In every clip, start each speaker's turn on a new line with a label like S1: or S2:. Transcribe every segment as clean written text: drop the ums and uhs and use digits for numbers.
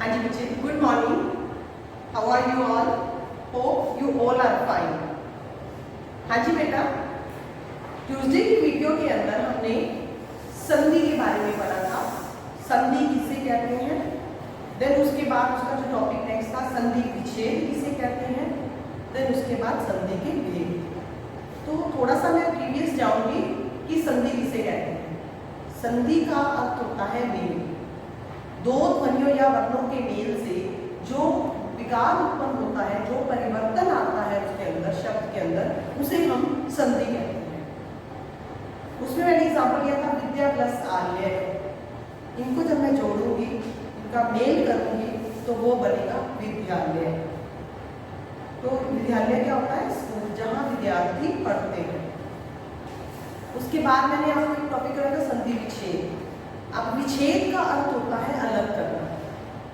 S1: हाँ जी बच्चे, good morning. How are you all? Hope you all are fine. हाँ जी बेटा, ट्यूसडे की वीडियो के अंदर हमने संधि के बारे में पढ़ा था। संधि किसे कहते हैं, देन उसके बाद उसका जो टॉपिक नेक्स्ट था संधि विच्छेद किसे कहते हैं, देन उसके बाद संधि के भेद। तो थोड़ा सा मैं प्रीवियस जाऊंगी कि संधि किसे कहते हैं। संधि का अर्थ होता है मेल। दो ध्वनियों या वर्णों के मेल से जो विकार उत्पन्न होता है, जो परिवर्तन आता है उसके अंदर, शब्द के अंदर, उसे हम संधि कहते हैं। उसमें मैंने एग्जाम्पल लिया था विद्या प्लस आर्य। इनको जब मैं जोड़ूंगी, इनका मेल करूंगी तो वो बनेगा विद्यालय। तो विद्यालय क्या होता है? स्कूल जहाँ विद्यार्थी पढ़ते हैं। उसके बाद मैंने आपको एक टॉपिक रखा था संधि विच्छेद। अब विच्छेद का अर्थ होता है अलग करना,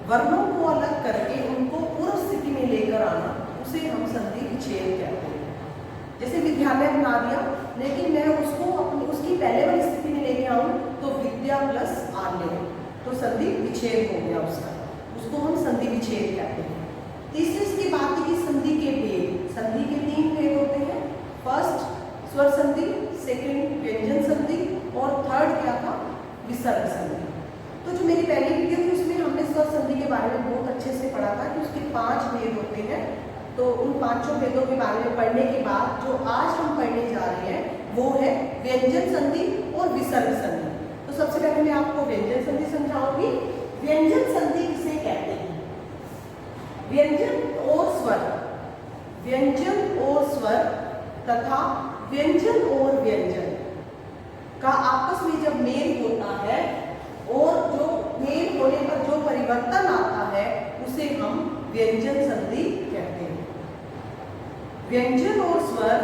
S1: वर्णों को अलग करके उनको पूर्व स्थिति में लेकर आना, उसे हम संधि विच्छेद कहते हैं। जैसे विद्यालय बना दिया, लेकिन मैं उसको उसकी पहले वाली स्थिति में लेके आऊं तो विद्या प्लस आर्य, तो संधि विच्छेद हो गया उसका, उसको हम संधि विच्छेद कहते हैं। तीसरे इसकी बात की संधि के भेद। संधि के तीन भेद होते हैं। फर्स्ट स्वर संधि, सेकंड व्यंजन संधि और थर्ड क्या था? विसर्ग संधि। तो जो मेरी पहली वीडियो थी उसमें हमने स्वर संधि के बारे में बहुत अच्छे से पढ़ा था कि उसके 5 भेद होते हैं। तो उन 5 भेदों के बारे में पढ़ने के बाद जो आज हम पढ़ने जा रहे हैं वो है व्यंजन संधि और विसर्ग संधि। तो सबसे पहले मैं आपको व्यंजन संधि समझाऊंगी। व्यंजन संधि किसे कहते हैं? व्यंजन और स्वर, व्यंजन और स्वर तथा व्यंजन और व्यंजन का आपस में जब मेल होता है और जो मेल होने पर जो परिवर्तन आता है उसे हम व्यंजन संधि कहते हैं। व्यंजन और स्वर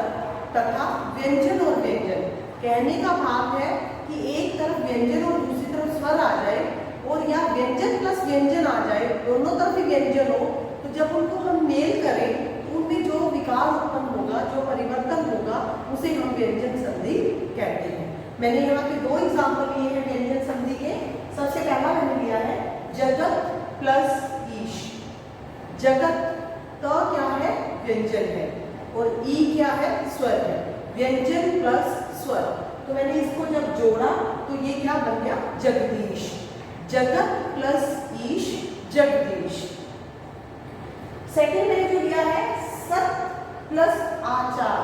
S1: तथा व्यंजन और व्यंजन, कहने का भाव है कि एक तरफ व्यंजन और दूसरी तरफ स्वर आ जाए, और या व्यंजन प्लस व्यंजन आ जाए, दोनों तरफ ही व्यंजन हो, तो जब उनको हम मेल करें उनमें जो विकार उत्पन्न होगा, जो परिवर्तन होगा, उसे हम व्यंजन संधि कहते हैं। मैंने यहाँ पे 2 एग्जाम्पल लिए हैं व्यंजन संधि के। सबसे पहला मैंने लिया है जगत प्लस ईश। जगत तो क्या है? व्यंजन है, और ई क्या है? स्वर है। व्यंजन प्लस स्वर, तो मैंने इसको जब जोड़ा तो ये क्या बन गया? जगदीश। जगत प्लस ईश, जगदीश। सेकेंड मैंने जो लिया है सत प्लस आचार।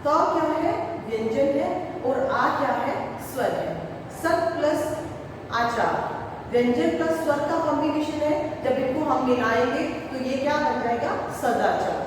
S1: तो क्या है? व्यंजन है, और आ क्या है? स्वर है। सत प्लस आचार, व्यंजन प्लस स्वर का कॉम्बिनेशन है। जब इनको हम मिलाएंगे तो ये क्या बन जाएगा? सदाचार।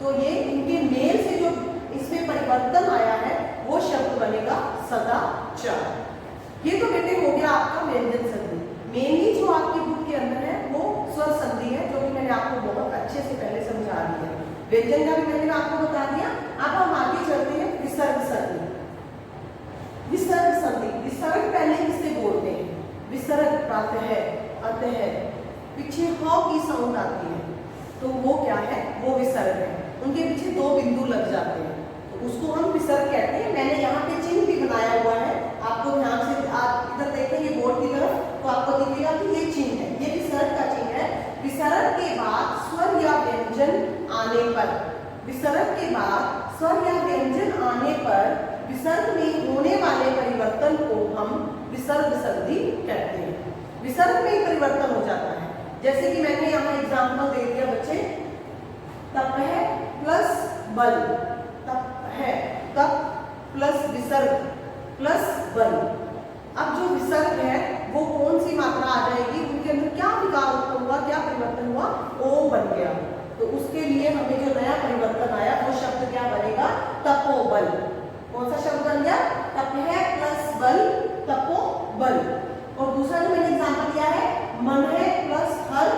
S1: तो ये इनके मेल से जो इसमें परिवर्तन आया है वो शब्द बनेगा सदाचार। ये तो बेटे हो गया आपका व्यंजन संधि। मेनली जो आपकी बुक के अंदर है वो स्वर संधि है, जो कि मैंने आपको बहुत अच्छे से पहले समझा दिया है। व्यंजन का भी मैंने आपको बता दिया। अब हम आगे चलते हैं विसर्ग संधि। विसर्ग संधि, विसर्ग पहले किससे बोलते हैं? विसर्ग प्रातः अतः, पीछे ह की साउंड आती है तो वो क्या है? वो विसर्ग है। उनके पीछे 2 बिंदु लग जाते हैं तो उसको हम विसर्ग कहते हैं। मैंने यहाँ पे चिन्ह भी बनाया हुआ है, आपको ध्यान से आप इधर देखेंगे बोर्ड की तरफ तो आपको दिखेगा कि ये चिन्ह है, ये विसर्ग का चिन्ह है। विसर्ग के बाद स्वर या व्यंजन आने पर, विसर्ग के बाद स्वर या व्यंजन आने पर विसर्ग में होने वाले परिवर्तन को हम विसर्ग संधि कहते हैं। विसर्ग में ही परिवर्तन हो जाता है। जैसे कि मैंने यहाँ एग्जाम्पल दे दिया बच्चे, तप है प्लस बल, तप है, तप प्लस विसर्ग प्लस बल। अब जो विसर्ग है वो कौन सी मात्रा आ जाएगी? उनके अंदर क्या विकार उत्पन्न हुआ, क्या परिवर्तन हुआ? ओ बन गया। तो उसके लिए हमें जो नया परिवर्तन आया वो शब्द क्या बनेगा? तपोबल। कौन सा शब्द बन गया? तप है प्लस बल, तपोबल। और दूसरा जो मैंने एग्जाम्पल दिया है मन है प्लस हर,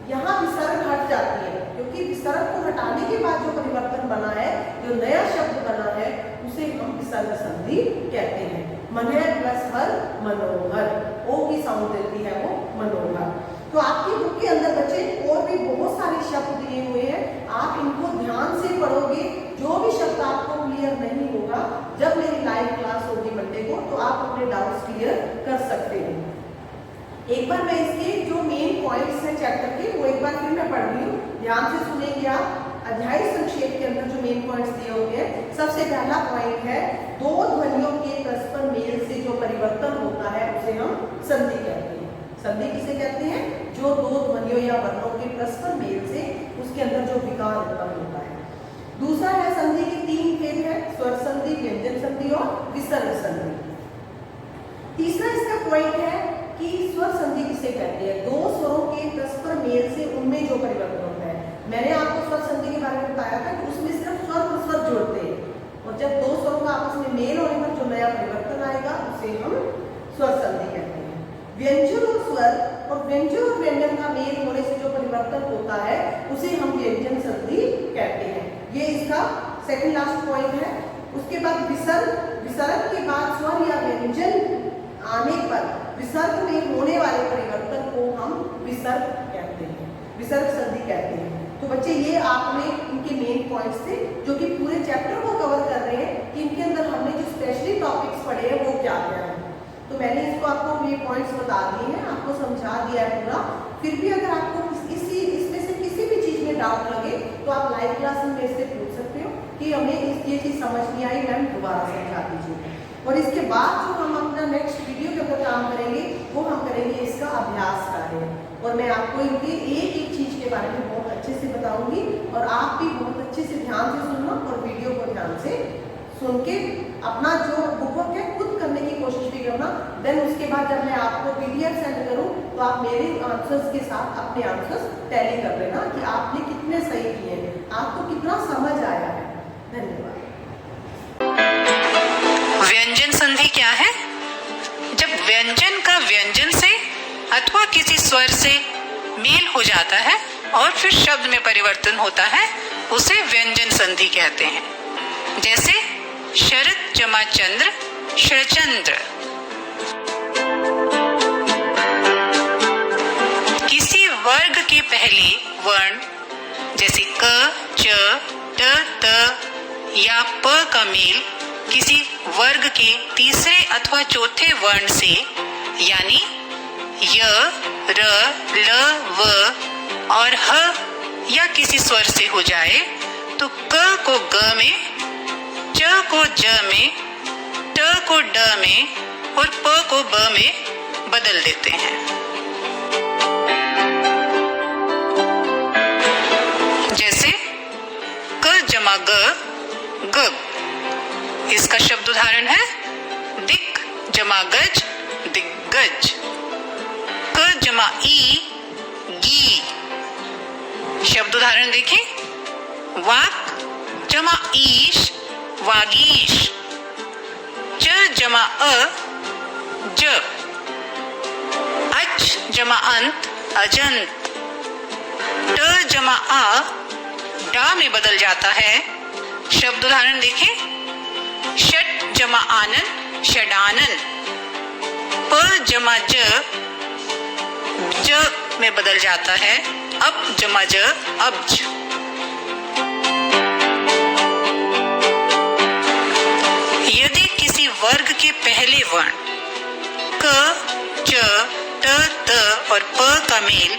S1: यहाँ विसर्ग हट जाती है, क्योंकि विसर्ग को हटाने के बाद जो परिवर्तन बना है, जो नया शब्द बना है, उसे हम विसर्ग संधि कहते हैं। मन है प्लस हर, मनोहर, ओ की साउंड देती है वो मनोहर। तो आपकी बुक के अंदर बच्चे और भी बहुत सारे शब्द दिए हुए हैं, आप इनको ध्यान से पढ़ोगे। जो भी शब्द आपको क्लियर नहीं होगा, जब मेरी लाइव क्लास होगी मंडे को, तो आप अपने डाउट्स क्लियर कर सकते हैं। एक बार मैं इसके जो मेन पॉइंट्स हैं चैप्टर के, वो एक बार फिर मैं पढ़ रही हूँ, ध्यान से सुनेंगे आप। अध्याय संक्षेप के अंदर जो मेन पॉइंट्स दिए होते हैं, सबसे पहला पॉइंट है दो ध्वनियों के परस्पर मेल से जो परिवर्तन होता है उसे हम संधि कहते हैं। संधि किसे कहते हैं? जो दो ध्वनियों या वर्णों के परस्पर मेल से उसके अंदर जो विकार उत्पन्न होता है। दूसरा है संधि के तीन भेद है, स्वर संधि, व्यंजन संधि और विसर्ग संधि। तीसरा इसका पॉइंट है कि स्वर संधि किसे कहते हैं? दो स्वरों के परस्पर मेल से उनमें जो परिवर्तन होता है। मैंने आपको स्वर संधि के बारे में बताया था कि उसमें सिर्फ स्वर और स्वर जोड़ते हैं, और जब दो स्वरों का आपस में मेल होने पर जो नया परिवर्तन आएगा उसे हम स्वर संधि कहते हैं। व्यंजन और स्वर और व्यंजन और व्यंजन का मेल होने से जो परिवर्तन होता है उसे हम व्यंजन संधि कहते हैं। ये इसका सेकंड लास्ट पॉइंट है। उसके बाद विसर्ग, विसर्ग के बाद स्वर या व्यंजन आने पर विसर्ग में होने वाले परिवर्तन को हम विसर्ग कहते हैं, विसर्ग संधि कहते हैं। तो बच्चे ये आपने इनके मेन पॉइंट्स थे जो कि पूरे चैप्टर को कवर कर रहे हैं कि इनके अंदर हमने जो स्पेशली टॉपिक्स पढ़े हैं वो क्या क्या है। तो मैंने इसको आपको ये पॉइंट्स बता दिए हैं, आपको समझा दिया है पूरा। फिर भी अगर आपको इसमें से किसी भी चीज में डाउट लगे तो आप लाइव क्लास में मेरे से पूछ सकते हो कि हमें ये चीज समझ नहीं आई, मैम दोबारा समझा दीजिए। और इसके बाद जो हम अपना नेक्स्ट वीडियो के ऊपर काम करेंगे वो हम करेंगे इसका अभ्यास कार्य, और मैं आपको इनके एक एक चीज के बारे में बहुत अच्छे से बताऊंगी, और आप भी बहुत अच्छे से ध्यान से सुनना और वीडियो को ध्यान से सुन के अपना जो बुकवर्क है खुद करने की कोशिश भी करना। देन उसके बाद जब मैं आपको PDF सेंड करूं तो आप मेरे आंसर्स के साथ अपने आंसर्स टैली कर लेना कि आपने कितने सही किए, आपको कितना समझ आया है। धन्यवाद।
S2: व्यंजन संधि क्या है? जब व्यंजन का व्यंजन से अथवा किसी स्वर से मेल हो जाता है और फिर शब्द में परिवर्तन होता है उसे व्यंजन संधि कहते हैं। जैसे शरद जमा चंद्र, शरचंद्र। किसी वर्ग के पहले वर्ण जैसे क, च, ट, त या प का मेल किसी वर्ग के तीसरे अथवा चौथे वर्ण से यानी य, र, ल, व और ह या किसी स्वर से हो जाए तो क को ग में, च को ज में, ट को ड में और प को ब में बदल देते हैं। जैसे क जमा ग, ग। इसका शब्द उदाहरण है दिक जमा गज, दिग्गज। क जमा ई, गी। शब्द उदाहरण देखें, वाक जमा ईश, वागीश। च जमा अ, ज। अच जमा अंत, अजंत। ट जमा आ, डा में बदल जाता है। शब्द उदाहरण देखें, षट जमा आनन, षडानन। प जमा ज, ज में बदल जाता है। अब जमा ज, अब्ज। यदि किसी वर्ग के पहले वर्ण क, च, ट, त और प का मेल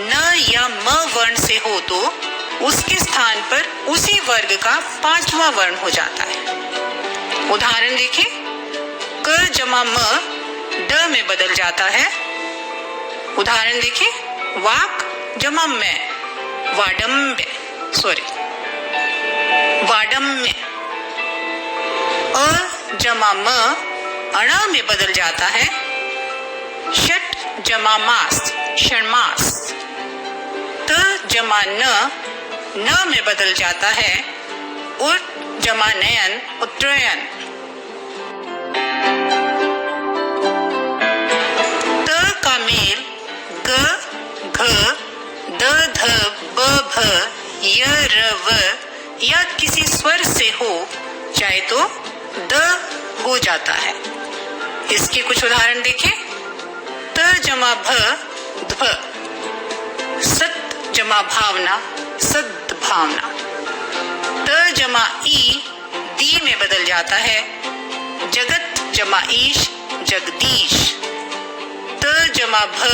S2: न या म वर्ण से हो तो उसके स्थान पर उसी वर्ग का पांचवा वर्ण हो जाता है। उदाहरण देखें, क जमा म, ड में बदल जाता है। उदाहरण देखें, वाक जमा में, वाडम्य, वाडम्य। अ जमा म, अण में बदल जाता है। षट जमा मास, षण्मास। त जमा न में बदल जाता है। उत जमा नयन, उत्तरायण। त का मेल ग, घ, द, ध, ब, भ, य, र, व या किसी स्वर से हो जाए तो द हो जाता है। इसके कुछ उदाहरण देखें, त जमा भ, ध्व। सत जमा भावना, सद्भावना। त जमा ई, दी में बदल जाता है। जगत जमा ईश, जगदीश। त जमा भ,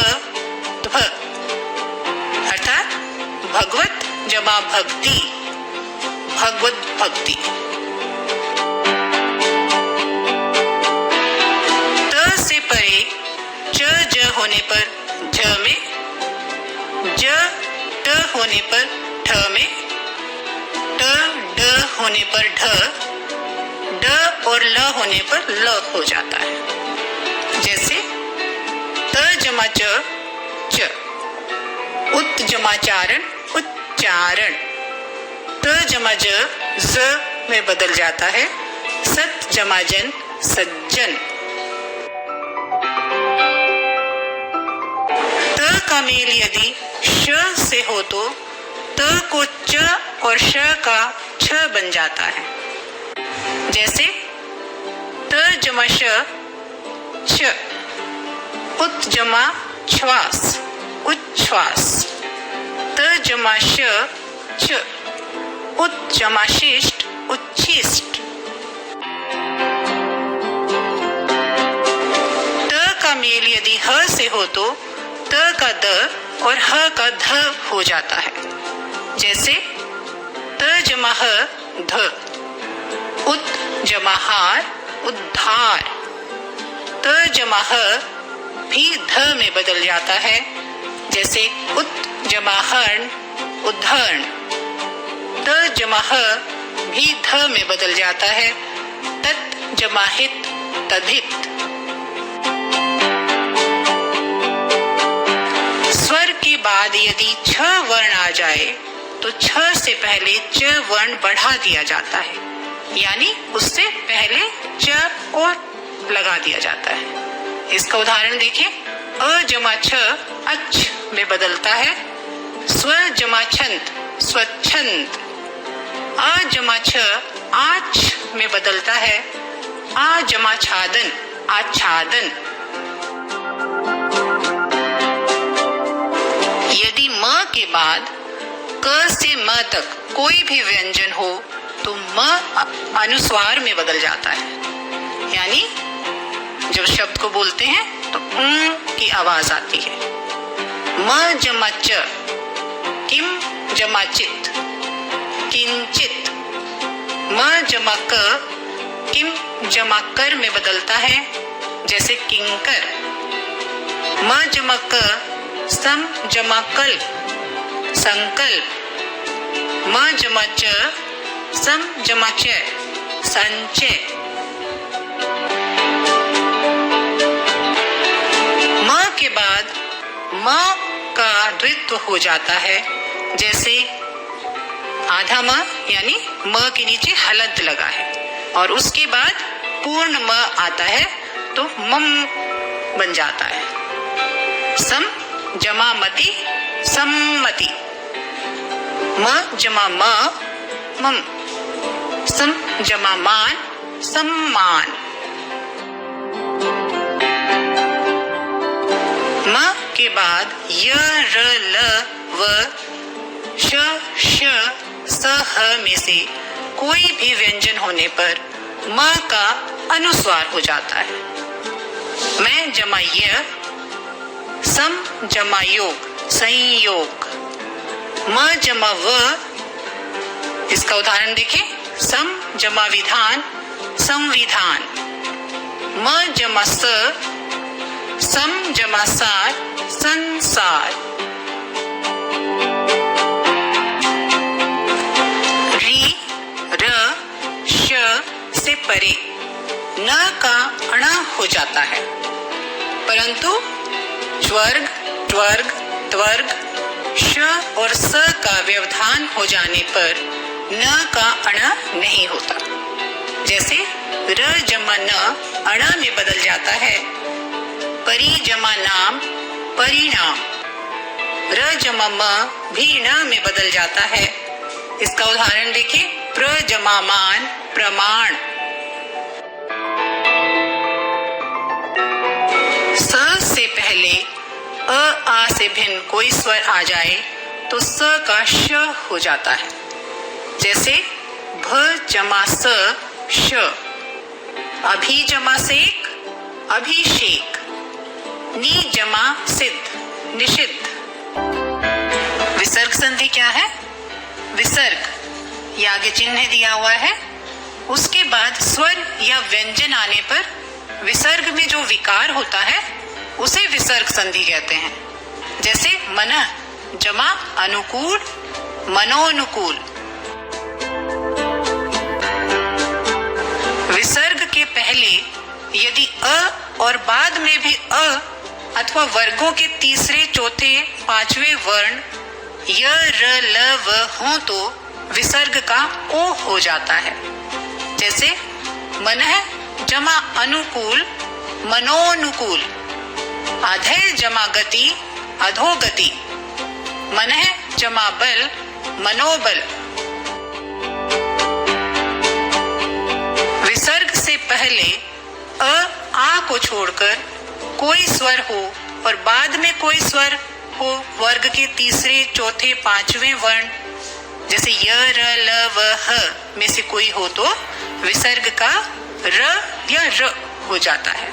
S2: ध्व। भगवत जमा भक्ति, भगवत भक्ति। त से परे च ज होने पर झ में, ज ट होने पर ठ में, ट ड होने पर ढ, ड और ल होने पर ल हो जाता है। जैसे त जमा च, च, उत जमा चारण, उच्चारण, त जमा ज, ज में बदल जाता है, सत जमा जन, सज्जन। त का मेल यदि श से हो तो त को च और श का छ बन जाता है। जैसे त जमा श, छ, उत जमा श्वास, उच्छ्वास, त जमा श, छ, उत जमा शिष्ट, उच्छिष्ट। त का मेल यदि ह से हो तो त का द और ह का ध हो जाता है। जैसे त जमा ह, ध, उत जमा हार, उद्धार, त जमा ह भी ध में बदल जाता है। जैसे उत जमा हर्ण, उद्धरण, त जमा ह भी ध में बदल जाता है, तत् जमा हित, तद्धित। स्वर के बाद यदि छ वर्ण आ जाए तो छ से पहले च वर्ण बढ़ा दिया जाता है, यानी उससे पहले च और लगा दिया जाता है। इसका उदाहरण देखिए, अ जमा छ अच्छ में बदलता है, स्व जमा छंद, स्वच्छंद, आ जमा छ आछ में बदलता है, आ जमा छादन, आच्छादन। यदि म के बाद क से म तक कोई भी व्यंजन हो तो म अनुस्वार में बदल जाता है, यानी जब शब्द को बोलते हैं तो की आवाज आती है। म जमा च, किम जमा चित, किंचित, म जमा क, किम जमा कर में बदलता है, जैसे किंकर। म जमा क, सम जमा कल, संकल्प। म जमा च, सम जमा च, संचय। म के बाद म का द्वित्व हो जाता है, जैसे आधा म यानी म के नीचे हलंत लगा है और उसके बाद पूर्ण म आता है तो मम बन जाता है। सम जमा मति, सम्मति, म जमा म, मम, सम जमा मान, सम्मान। म के बाद य, र, ल, व, श, श, स, ह में से कोई भी व्यंजन होने पर म का अनुस्वार हो जाता है। मैं जमा य, सम जमा योग, संयोग, म जमा व। इसका उदाहरण देखें, सम जमा विधान, संविधान, म जमा स, सम जमा सार, संसार। री, र, श से परे न का अण हो जाता है, परंतु ज्वर्ग, त्वर्ग, त्वर्ग, श और स का व्यवधान हो जाने पर न का अण नहीं होता। जैसे र जमा न अण में बदल जाता है, परि जमा नाम, परिणाम, र जमा म भी न में बदल जाता है। इसका उदाहरण देखिए, प्र जमा मान, प्रमाण। स से पहले अ आ से भिन्न कोई स्वर आ जाए तो स का श हो जाता है। जैसे भ जमा स, श, अभी जमा सेक, अभिषेक, नि जमा सिद्ध, निषिद्ध। विसर्ग संधि क्या है? विसर्ग। ये आगे चिन्ह दिया हुआ है। उसके बाद स्वर या व्यंजन आने पर विसर्ग में जो विकार होता है उसे विसर्ग संधि कहते हैं। जैसे मनः जमा अनुकूल, मनोनुकूल। विसर्ग के पहले यदि अ और बाद में भी अ अथवा वर्गों के तीसरे, चौथे, पांचवें वर्ण य, र, ल, व हों तो विसर्ग का ओ हो जाता है। जैसे मनः जमा अनुकूल, मनोनुकूल। अधय जमा गति, अधोगति। मनः जमा बल, मनोबल। विसर्ग से पहले अ, आ को छोड़कर कोई स्वर हो और बाद में कोई स्वर हो वर्ग के तीसरे, चौथे, पांचवें वर्ण, जैसे य, र, ल, व, ह में से कोई हो तो विसर्ग का र या र हो जाता है।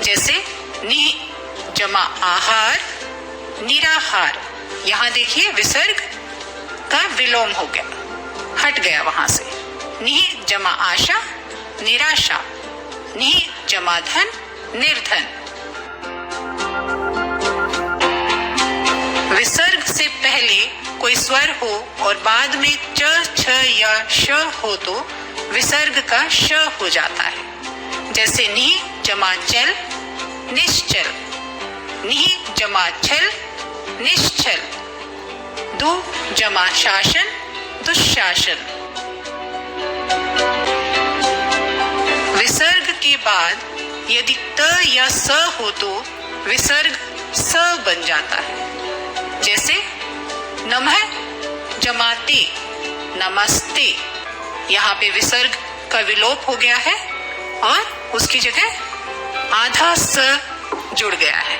S2: जैसे नि जमा आहार, निराहार। यहाँ देखिए विसर्ग का विलोम हो गया, हट गया वहां से। नि जमा आशा, निराशा। नि जमा धन, निर्धन। विसर्ग से पहले कोई स्वर हो और बाद में च, छ या श हो तो विसर्ग का श हो जाता है। जैसे नि जमा चल, निश्चल। नि जमा छल, निश्चल। दु जमा शासन, दुशासन। विसर्ग के बाद यदि त या स हो तो विसर्ग स बन जाता है। जैसे नमः जमाते, नमस्ते। यहाँ पे विसर्ग का विलोप हो गया है और उसकी जगह आधा स जुड़ गया है।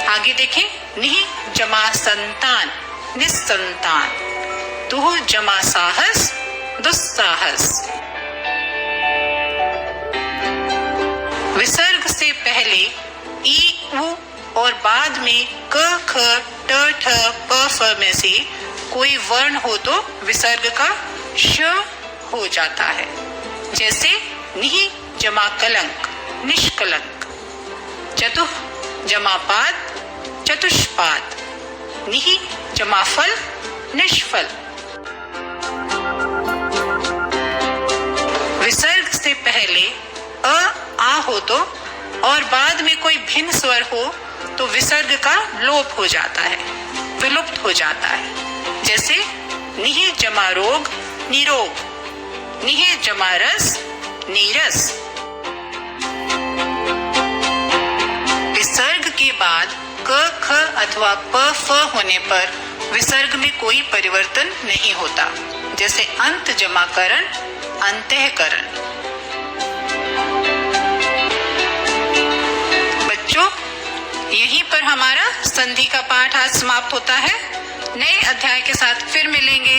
S2: आगे देखें, नि जमा संतान, निस्संतान। तुह जमा साहस, दुस्साहस। विसर्ग से पहले ई, उ और बाद में क, ख, ट, ठ, प, फ में से कोई वर्ण हो तो विसर्ग का श हो जाता है। जैसे नि जमा कलंक, निष्कलंक। चतुः जमा पाद, चतुष्पाद। नि जमा फल, निष्फल। विसर्ग से पहले अ, आ हो तो और बाद में कोई भिन्न स्वर हो तो विसर्ग का लोप हो जाता है, विलुप्त हो जाता है। जैसे निह जमा रोग, निरोग। निह जमा रस, नीरस। विसर्ग के बाद क, ख अथवा प, फ होने पर विसर्ग में कोई परिवर्तन नहीं होता। जैसे अंत जमा करण, अंतःकरण। बच्चों, यहीं पर हमारा संधि का पाठ आज समाप्त होता है। नए अध्याय के साथ फिर मिलेंगे।